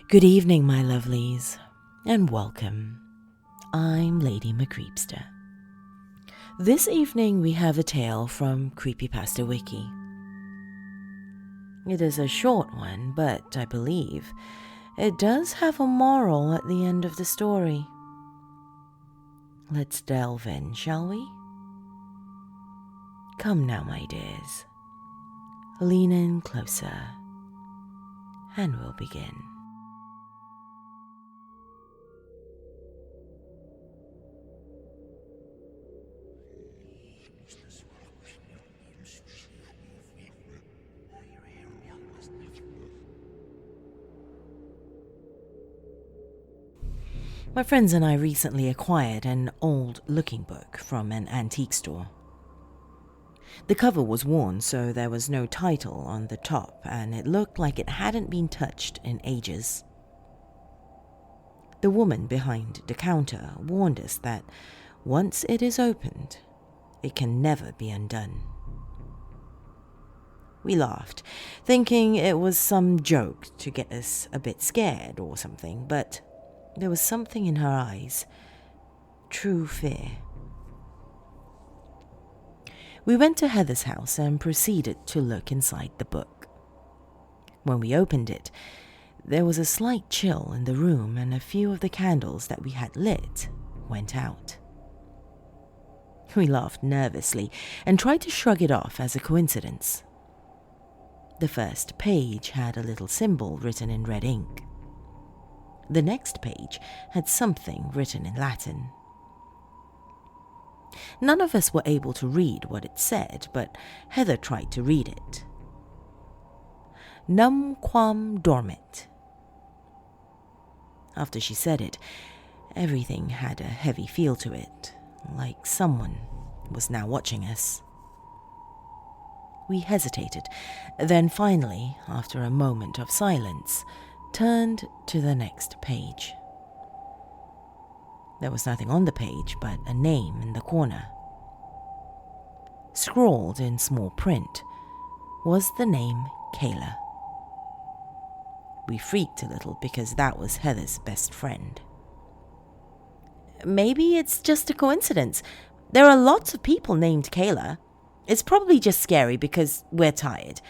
Good evening, my lovelies, and welcome. I'm Lady Creepypasta. This evening we have a tale from Creepypasta Wiki. It is a short one, but I believe it does have a moral at the end of the story. Let's delve in, shall we? Come now, my dears. Lean in closer, and we'll begin. My friends and I recently acquired an old-looking book from an antique store. The cover was worn, so there was no title on the top, and it looked like it hadn't been touched in ages. The woman behind the counter warned us that once it is opened, it can never be undone. We laughed, thinking it was some joke to get us a bit scared or something, but there was something in her eyes, true fear. We went to Heather's house and proceeded to look inside the book. When we opened it, there was a slight chill in the room, and a few of the candles that we had lit went out. We laughed nervously and tried to shrug it off as a coincidence. The first page had a little symbol written in red ink. The next page had something written in Latin. None of us were able to read what it said, but Heather tried to read it. Numquam dormit. After she said it, everything had a heavy feel to it, like someone was now watching us. We hesitated, then finally, after a moment of silence, turned to the next page. There was nothing on the page but a name in the corner. Scrawled in small print was the name Kayla. We freaked a little because that was Heather's best friend. Maybe it's just a coincidence. There are lots of people named Kayla. It's probably just scary because we're tired.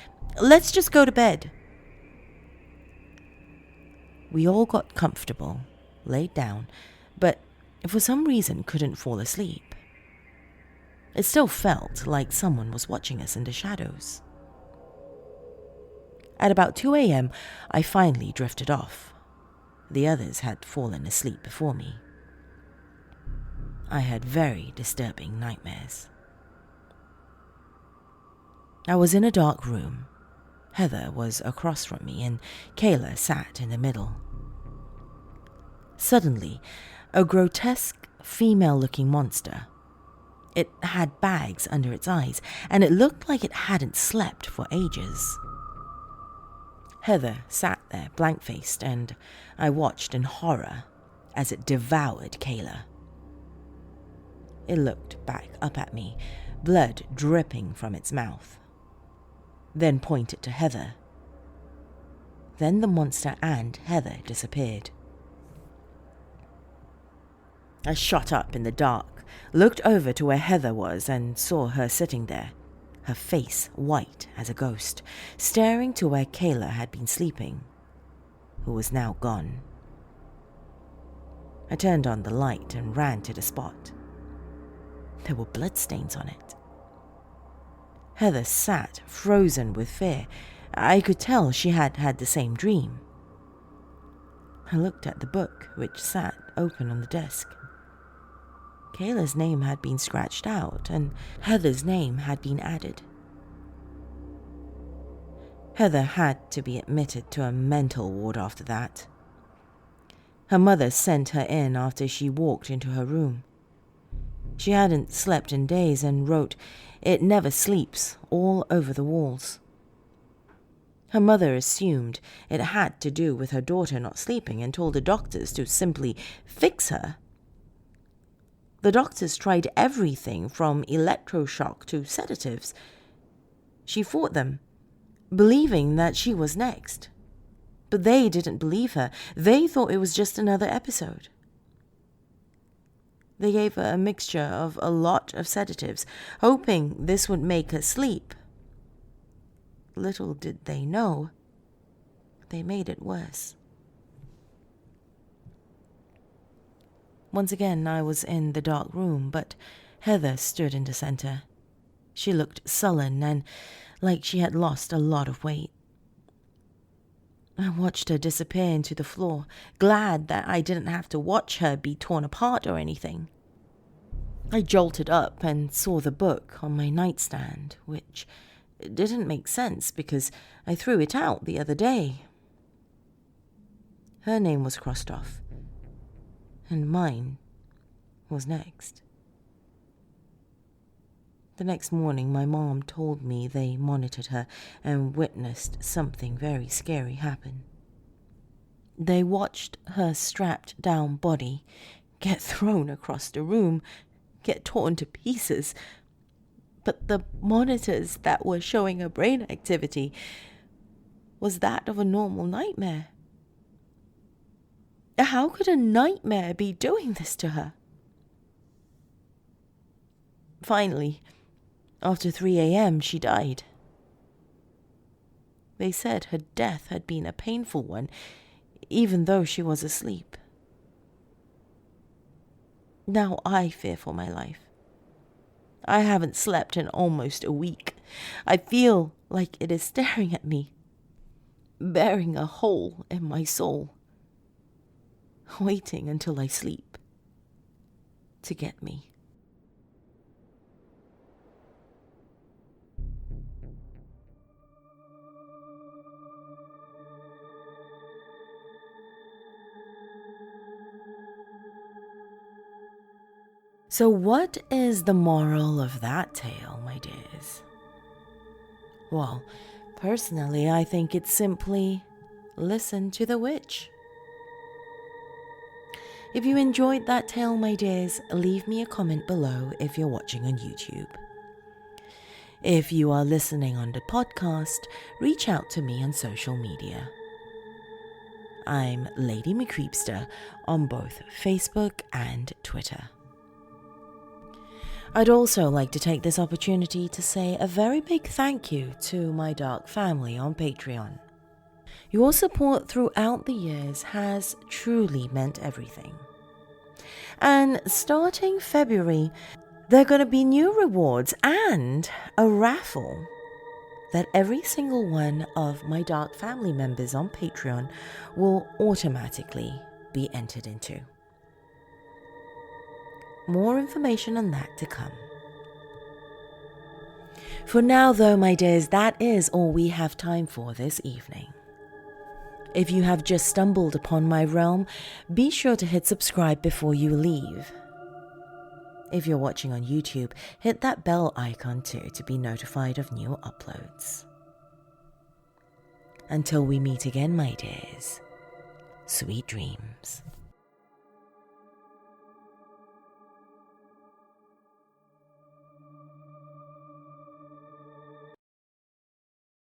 Let's just go to bed. We all got comfortable, laid down, but for some reason couldn't fall asleep. It still felt like someone was watching us in the shadows. At about 2 a.m., I finally drifted off. The others had fallen asleep before me. I had very disturbing nightmares. I was in a dark room. Heather was across from me, and Kayla sat in the middle. Suddenly, a grotesque, female-looking monster. It had bags under its eyes, and it looked like it hadn't slept for ages. Heather sat there blank-faced, and I watched in horror as it devoured Kayla. It looked back up at me, blood dripping from its mouth. Then pointed to Heather. Then the monster and Heather disappeared. I shot up in the dark, looked over to where Heather was, and saw her sitting there, her face white as a ghost, staring to where Kayla had been sleeping, who was now gone. I turned on the light and ran to the spot. There were bloodstains on it. Heather sat, frozen with fear. I could tell she had had the same dream. I looked at the book, which sat open on the desk. Kayla's name had been scratched out, and Heather's name had been added. Heather had to be admitted to a mental ward after that. Her mother sent her in after she walked into her room. She hadn't slept in days and wrote, "It never sleeps," all over the walls. Her mother assumed it had to do with her daughter not sleeping and told the doctors to simply fix her. The doctors tried everything from electroshock to sedatives. She fought them, believing that she was next. But they didn't believe her. They thought it was just another episode. They gave her a mixture of a lot of sedatives, hoping this would make her sleep. Little did they know, they made it worse. Once again, I was in the dark room, but Heather stood in the center. She looked sullen and like she had lost a lot of weight. I watched her disappear into the floor, glad that I didn't have to watch her be torn apart or anything. I jolted up and saw the book on my nightstand, which didn't make sense because I threw it out the other day. Her name was crossed off, and mine was next. The next morning, my mom told me they monitored her and witnessed something very scary happen. They watched her strapped down body get thrown across the room, get torn to pieces. But the monitors that were showing her brain activity was that of a normal nightmare. How could a nightmare be doing this to her? Finally, after 3 a.m., she died. They said her death had been a painful one, even though she was asleep. Now I fear for my life. I haven't slept in almost a week. I feel like it is staring at me, bearing a hole in my soul, waiting until I sleep to get me. So what is the moral of that tale, my dears? Well, personally, I think it's simply listen to the witch. If you enjoyed that tale, my dears, leave me a comment below if you're watching on YouTube. If you are listening on the podcast, reach out to me on social media. I'm Lady Creepypasta on both Facebook and Twitter. I'd also like to take this opportunity to say a very big thank you to my dark family on Patreon. Your support throughout the years has truly meant everything. And starting February, there are going to be new rewards and a raffle that every single one of my dark family members on Patreon will automatically be entered into. More information on that to come. For now, though, my dears, that is all we have time for this evening. If you have just stumbled upon my realm, be sure to hit subscribe before you leave. If you're watching on YouTube, hit that bell icon too to be notified of new uploads. Until we meet again, my dears, sweet dreams.